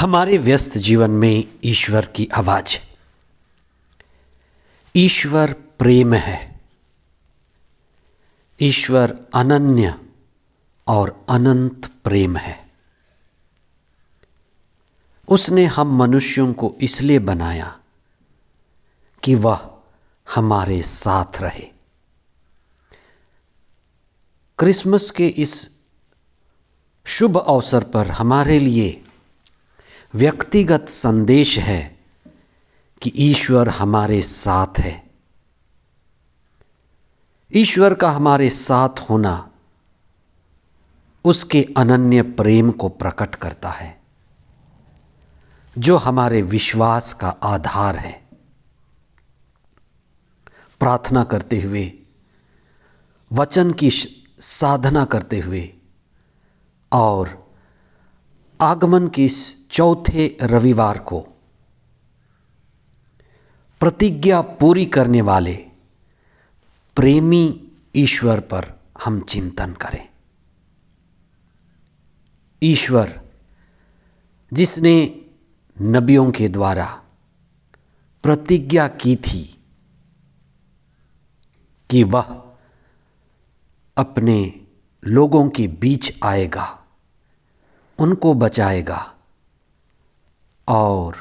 हमारे व्यस्त जीवन में ईश्वर की आवाज। ईश्वर प्रेम है। ईश्वर अनन्य और अनंत प्रेम है। उसने हम मनुष्यों को इसलिए बनाया कि वह हमारे साथ रहे। क्रिसमस के इस शुभ अवसर पर हमारे लिए व्यक्तिगत संदेश है कि ईश्वर हमारे साथ है। ईश्वर का हमारे साथ होना उसके अनन्य प्रेम को प्रकट करता है, जो हमारे विश्वास का आधार है। प्रार्थना करते हुए, वचन की साधना करते हुए और आगमन के इस चौथे रविवार को प्रतिज्ञा पूरी करने वाले प्रेमी ईश्वर पर हम चिंतन करें। ईश्वर जिसने नबियों के द्वारा प्रतिज्ञा की थी कि वह अपने लोगों के बीच आएगा, उनको बचाएगा और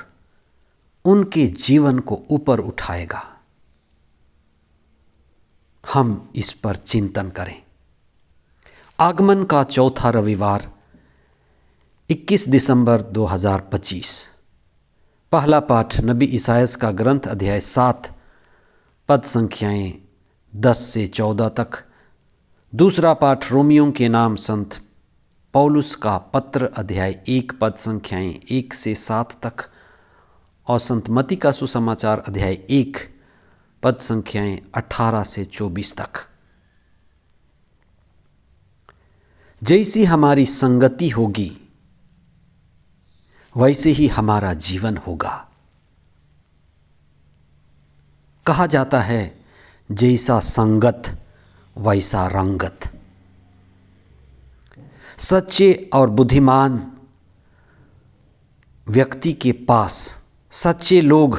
उनके जीवन को ऊपर उठाएगा, हम इस पर चिंतन करें। आगमन का चौथा रविवार 21 दिसंबर 2025। पहला पाठ नबी इसायास का ग्रंथ अध्याय 7 पद संख्याएं 10 से 14 तक। दूसरा पाठ रोमियों के नाम संत पौलुस का पत्र अध्याय 1 पद संख्याएं 1 से 7 तक और संत मती का सुसमाचार अध्याय 1 पद संख्याएं 18 से 24 तक। जैसी हमारी संगति होगी वैसे ही हमारा जीवन होगा। कहा जाता है जैसा संगत वैसा रंगत। सच्चे और बुद्धिमान व्यक्ति के पास सच्चे लोग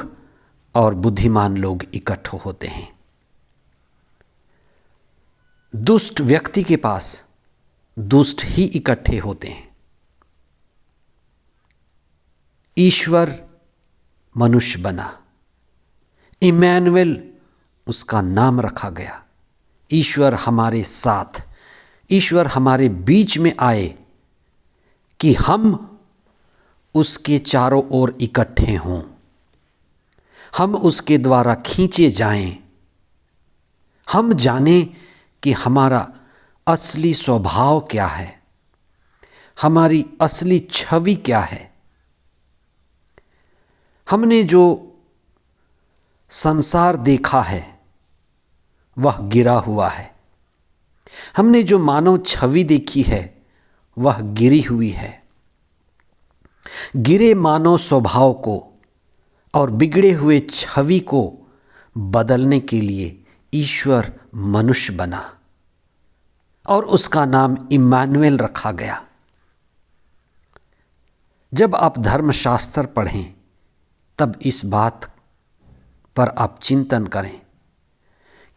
और बुद्धिमान लोग इकट्ठे होते हैं। दुष्ट व्यक्ति के पास दुष्ट ही इकट्ठे होते हैं। ईश्वर मनुष्य बना, इमैनुएल उसका नाम रखा गया। ईश्वर हमारे साथ, ईश्वर हमारे बीच में आए कि हम उसके चारों ओर इकट्ठे हों, हम उसके द्वारा खींचे जाएं, हम जानें कि हमारा असली स्वभाव क्या है, हमारी असली छवि क्या है। हमने जो संसार देखा है वह गिरा हुआ है। हमने जो मानव छवि देखी है वह गिरी हुई है। गिरे मानव स्वभाव को और बिगड़े हुए छवि को बदलने के लिए ईश्वर मनुष्य बना और उसका नाम इम्मानुएल रखा गया। जब आप धर्मशास्त्र पढ़ें तब इस बात पर आप चिंतन करें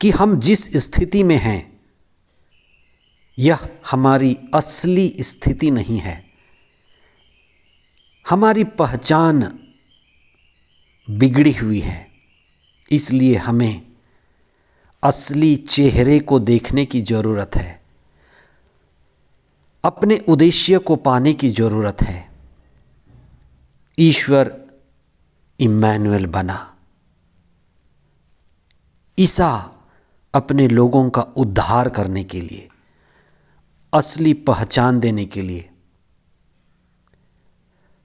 कि हम जिस स्थिति में हैं यह हमारी असली स्थिति नहीं है। हमारी पहचान बिगड़ी हुई है, इसलिए हमें असली चेहरे को देखने की ज़रूरत है, अपने उद्देश्य को पाने की ज़रूरत है। ईश्वर इम्मानुएल बना। ईसा अपने लोगों का उद्धार करने के लिए, असली पहचान देने के लिए,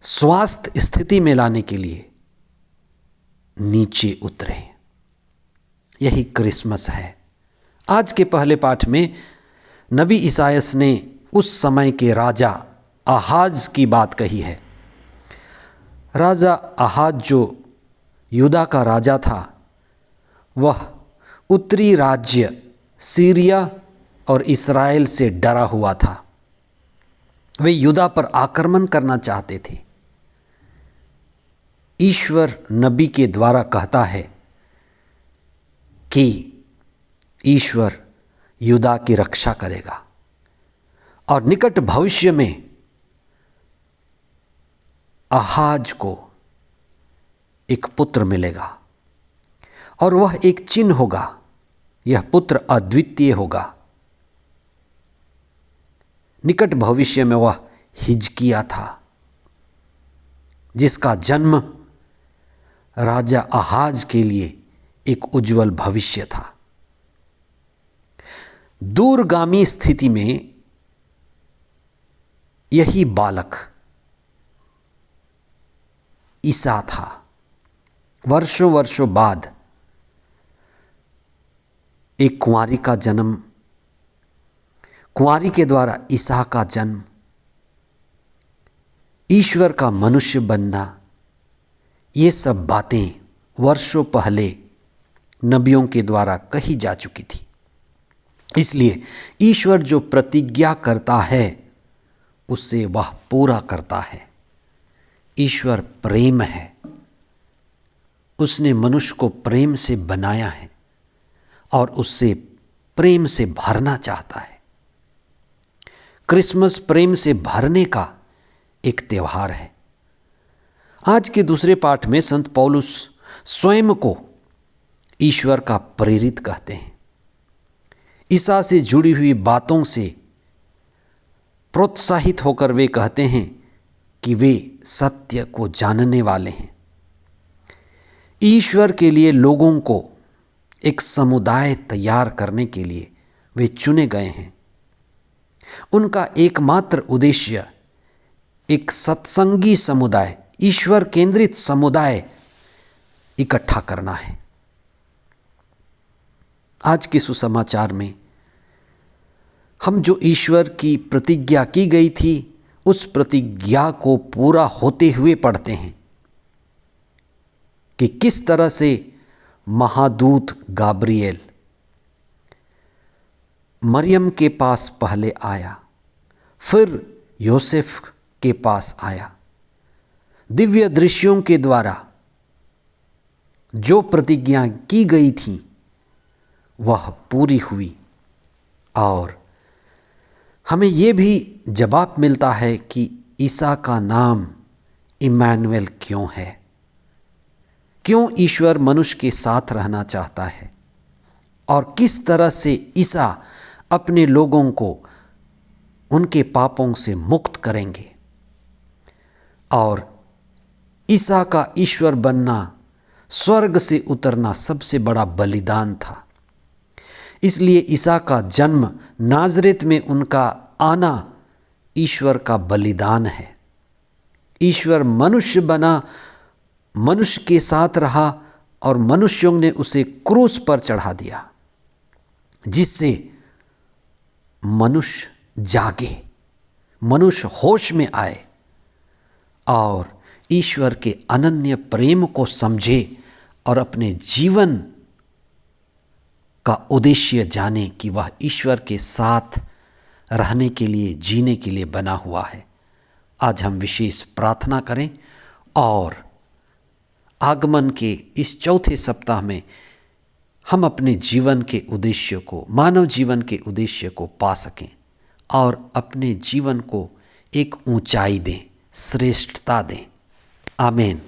स्वास्थ्य स्थिति में लाने के लिए नीचे उतरे। यही क्रिसमस है। आज के पहले पाठ में नबी इसायास ने उस समय के राजा आहाज की बात कही है। राजा आहाज जो यूदा का राजा था, वह उत्तरी राज्य सीरिया और इस्राएल से डरा हुआ था। वे यूदा पर आक्रमण करना चाहते थे, ईश्वर नबी के द्वारा कहता है कि ईश्वर यूदा की रक्षा करेगा और निकट भविष्य में आहाज को एक पुत्र मिलेगा और वह एक चिन्ह होगा। यह पुत्र अद्वितीय होगा। निकट भविष्य में वह हिजकिया था, जिसका जन्म राजा आहाज के लिए एक उज्जवल भविष्य था। दूरगामी स्थिति में यही बालक ईसा था। वर्षों वर्षों बाद एक कुंवारी का जन्म, कुंवारी के द्वारा ईसा का जन्म, ईश्वर का मनुष्य बनना, ये सब बातें वर्षों पहले नबियों के द्वारा कही जा चुकी थी। इसलिए ईश्वर जो प्रतिज्ञा करता है उससे वह पूरा करता है। ईश्वर प्रेम है। उसने मनुष्य को प्रेम से बनाया है और उससे प्रेम से भरना चाहता है। क्रिसमस प्रेम से भरने का एक त्यौहार है। आज के दूसरे पाठ में संत पौलुस स्वयं को ईश्वर का प्रेरित कहते हैं। ईसा से जुड़ी हुई बातों से प्रोत्साहित होकर वे कहते हैं कि वे सत्य को जानने वाले हैं। ईश्वर के लिए लोगों को एक समुदाय तैयार करने के लिए वे चुने गए हैं। उनका एकमात्र उद्देश्य एक सत्संगी समुदाय, ईश्वर केंद्रित समुदाय इकट्ठा करना है। आज के सुसमाचार में हम जो ईश्वर की प्रतिज्ञा की गई थी उस प्रतिज्ञा को पूरा होते हुए पढ़ते हैं कि किस तरह से महादूत गाब्रिएल मरियम के पास पहले आया, फिर योसेफ के पास आया। दिव्य दृश्यों के द्वारा जो प्रतिज्ञा की गई थी वह पूरी हुई और हमें ये भी जवाब मिलता है कि ईसा का नाम इम्मानुएल क्यों है, क्यों ईश्वर मनुष्य के साथ रहना चाहता है और किस तरह से ईसा अपने लोगों को उनके पापों से मुक्त करेंगे। और ईसा का ईश्वर बनना, स्वर्ग से उतरना सबसे बड़ा बलिदान था। इसलिए ईसा का जन्म, नाज़रेत में उनका आना ईश्वर का बलिदान है। ईश्वर मनुष्य बना, मनुष्य के साथ रहा और मनुष्यों ने उसे क्रूस पर चढ़ा दिया, जिससे मनुष्य जागे, मनुष्य होश में आए और ईश्वर के अनन्य प्रेम को समझे और अपने जीवन का उद्देश्य जाने कि वह ईश्वर के साथ रहने के लिए, जीने के लिए बना हुआ है। आज हम विशेष प्रार्थना करें और आगमन के इस चौथे सप्ताह में हम अपने जीवन के उद्देश्य को, मानव जीवन के उद्देश्य को पा सकें और अपने जीवन को एक ऊंचाई दें, श्रेष्ठता दें। आमीन।